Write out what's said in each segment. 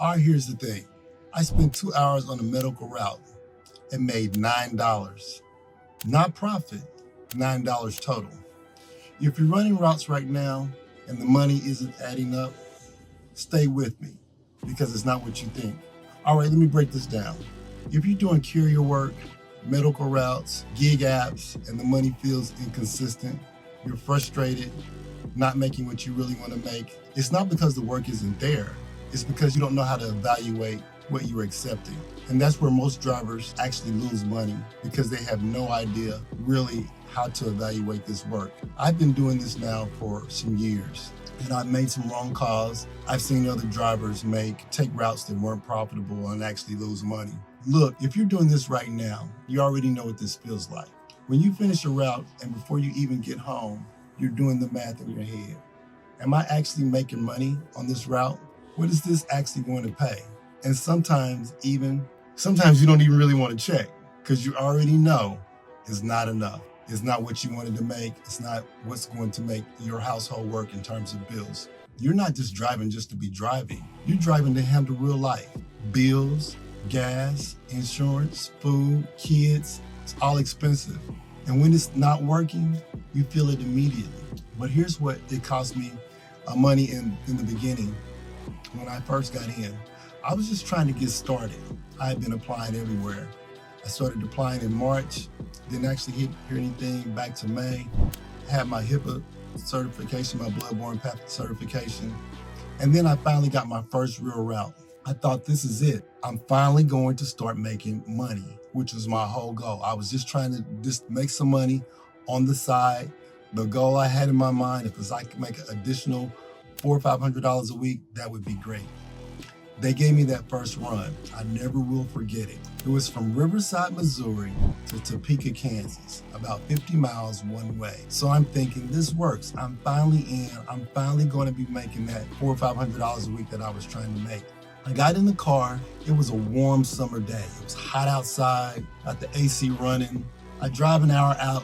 All right, here's the thing. I spent 2 hours on a medical route and made $9. Not profit, $9 total. If you're running routes right now and the money isn't adding up, stay with me because it's not what you think. All right, let me break this down. If you're doing courier work, medical routes, gig apps, and the money feels inconsistent, you're frustrated, not making what you really want to make, it's not because the work isn't there. It's because you don't know how to evaluate what you're accepting. And that's where most drivers actually lose money because they have no idea really how to evaluate this work. I've been doing this now for some years and I've made some wrong calls. I've seen other drivers take routes that weren't profitable and actually lose money. Look, if you're doing this right now, you already know what this feels like. When you finish a route and before you even get home, you're doing the math in your head. Am I actually making money on this route? What is this actually going to pay? And sometimes you don't even really want to check because you already know it's not enough. It's not what you wanted to make. It's not what's going to make your household work in terms of bills. You're not just driving just to be driving. You're driving to handle real life. Bills, gas, insurance, food, kids, it's all expensive. And when it's not working, you feel it immediately. But here's what it cost me money in the beginning when I first got in. I was just trying to get started. I had been applying everywhere. I started applying in March, didn't actually hear anything back to May. I had my HIPAA certification, my bloodborne pathogen certification. And then I finally got my first real route. I thought, this is it. I'm finally going to start making money, which was my whole goal. I was just trying to make some money on the side. The goal I had in my mind, if I could make an additional $400 or $500 a week, that would be great. They gave me that first run. I never will forget it. It was from Riverside, Missouri to Topeka, Kansas, about 50 miles one way. So I'm thinking, this works. I'm finally in. I'm finally going to be making that $400 or $500 a week that I was trying to make. I got in the car. It was a warm summer day. It was hot outside, got the AC running. I drive an hour out.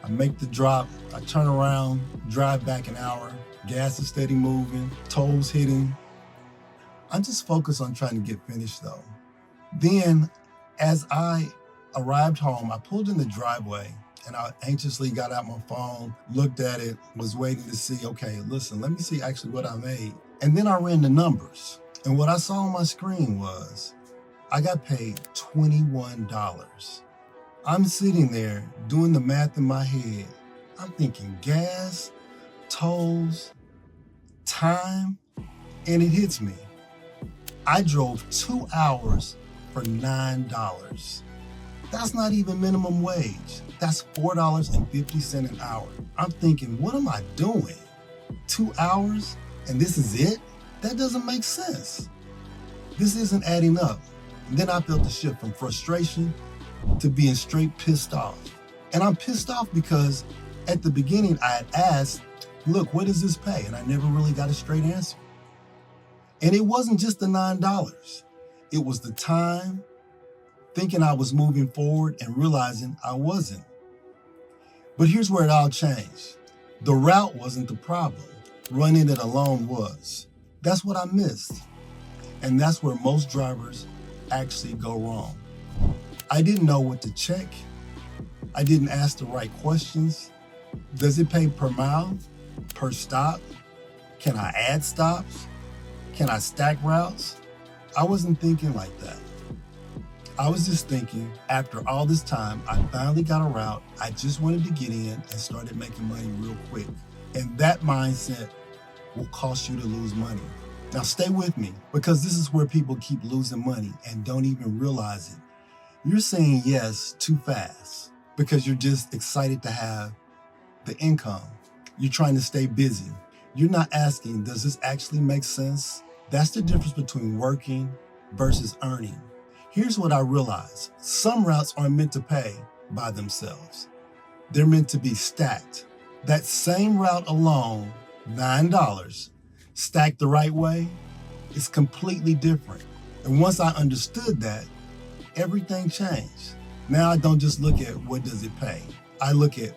I make the drop. I turn around, drive back an hour. Gas is steady moving, tolls hitting. I'm just focused on trying to get finished though. Then as I arrived home, I pulled in the driveway and I anxiously got out my phone, looked at it, was waiting to see, okay, listen, let me see actually what I made. And then I ran the numbers. And what I saw on my screen was I got paid $21. I'm sitting there doing the math in my head. I'm thinking gas, tolls, time, and it hits me. I drove 2 hours for $9. That's not even minimum wage. That's $4.50 an hour. I'm thinking, what am I doing? 2 hours and this is it? That doesn't make sense. This isn't adding up. And then I felt the shift from frustration to being straight pissed off. And I'm pissed off because at the beginning I had asked, look, what does this pay? And I never really got a straight answer. And it wasn't just the $9. It was the time, thinking I was moving forward and realizing I wasn't. But here's where it all changed. The route wasn't the problem. Running it alone was. That's what I missed. And that's where most drivers actually go wrong. I didn't know what to check. I didn't ask the right questions. Does it pay per mile? Per stop? Can I add stops? Can I stack routes? I wasn't thinking like that. I was just thinking, after all this time, I finally got a route. I just wanted to get in and started making money real quick. And that mindset will cost you to lose money. Now stay with me, because this is where people keep losing money and don't even realize it. You're saying yes too fast because you're just excited to have the income. You're trying to stay busy. You're not asking, does this actually make sense? That's the difference between working versus earning. Here's what I realized. Some routes aren't meant to pay by themselves. They're meant to be stacked. That same route alone, $9, stacked the right way, is completely different. And once I understood that, everything changed. Now I don't just look at what does it pay. I look at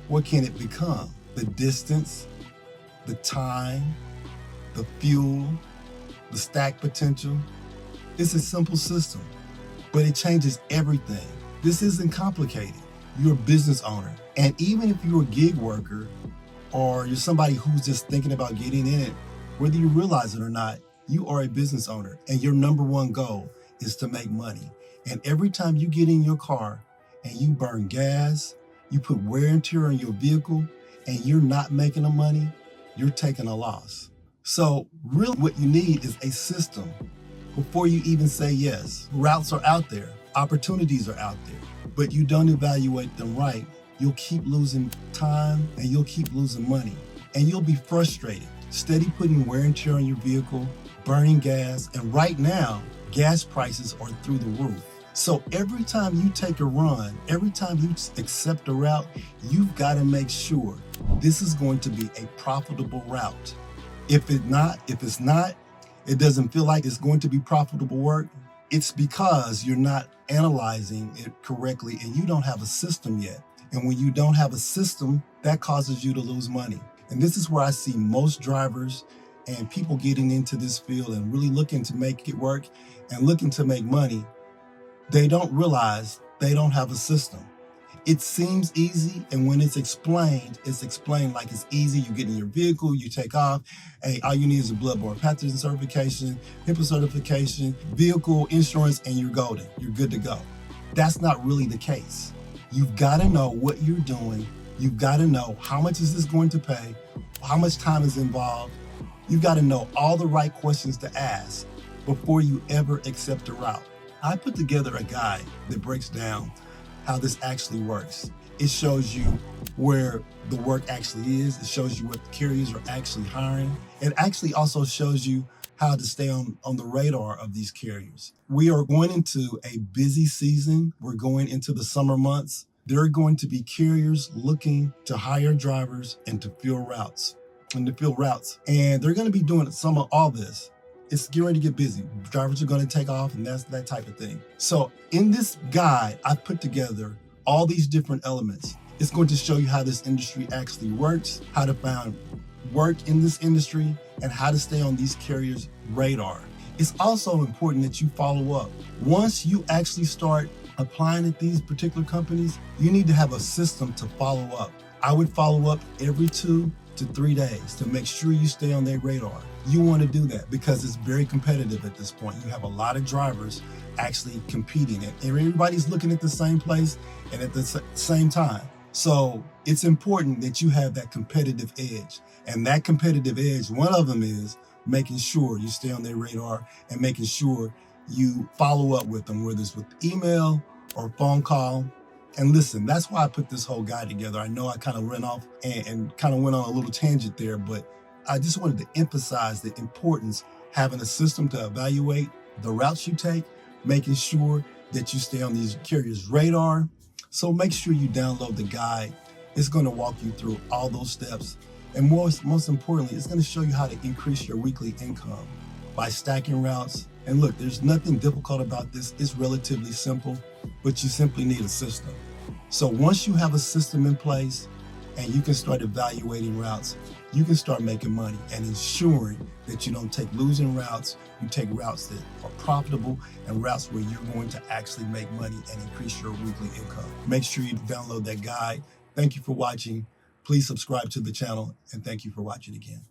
what can it become? The distance, the time, the fuel, the stack potential. It's a simple system, but it changes everything. This isn't complicated. You're a business owner. And even if you're a gig worker or you're somebody who's just thinking about getting in it, whether you realize it or not, you are a business owner and your number one goal is to make money. And every time you get in your car and you burn gas, you put wear and tear on your vehicle, and you're not making the money, you're taking a loss. So really what you need is a system before you even say yes. Routes are out there, opportunities are out there, but you don't evaluate them right. You'll keep losing time and you'll keep losing money, and you'll be frustrated. Steady putting wear and tear on your vehicle, burning gas, and right now, gas prices are through the roof. So every time you take a run, every time you accept a route, you've got to make sure this is going to be a profitable route. If it's not, it doesn't feel like it's going to be profitable work, it's because you're not analyzing it correctly and you don't have a system yet. And when you don't have a system, that causes you to lose money. And this is where I see most drivers and people getting into this field and really looking to make it work and looking to make money. They don't realize they don't have a system. It seems easy, and when it's explained like it's easy. You get in your vehicle, you take off. Hey, all you need is a bloodborne pathogen certification, HIPAA certification, vehicle insurance, and you're golden. You're good to go. That's not really the case. You've got to know what you're doing. You've got to know how much is this going to pay, how much time is involved. You've got to know all the right questions to ask before you ever accept a route. I put together a guide that breaks down how this actually works. It shows you where the work actually is. It shows you what the carriers are actually hiring. It actually also shows you how to stay on the radar of these carriers. We are going into a busy season. We're going into the summer months. There are going to be carriers looking to hire drivers and to fill routes. And they're going to be doing some of all this. It's getting ready to get busy. Drivers are going to take off, and that's that type of thing. So in this guide, I've put together all these different elements. It's going to show you how this industry actually works, how to find work in this industry, and how to stay on these carriers' radar. It's also important that you follow up. Once you actually start applying at these particular companies, you need to have a system to follow up. I would follow up every 2 to 3 days to make sure you stay on their radar. You want to do that because it's very competitive at this point. You have a lot of drivers actually competing, and everybody's looking at the same place and at the same time. So it's important that you have that competitive edge. And that competitive edge, one of them is making sure you stay on their radar and making sure you follow up with them, whether it's with email or phone call. And listen, that's why I put this whole guide together. I know I kind of ran off and kind of went on a little tangent there, but I just wanted to emphasize the importance of having a system to evaluate the routes you take, making sure that you stay on these carriers' radar. So make sure you download the guide. It's going to walk you through all those steps. And most importantly, it's going to show you how to increase your weekly income by stacking routes. And look, there's nothing difficult about this. It's relatively simple, but you simply need a system. So once you have a system in place and you can start evaluating routes, you can start making money and ensuring that you don't take losing routes. You take routes that are profitable and routes where you're going to actually make money and increase your weekly income. Make sure you download that guide. Thank you for watching. Please subscribe to the channel, and thank you for watching again.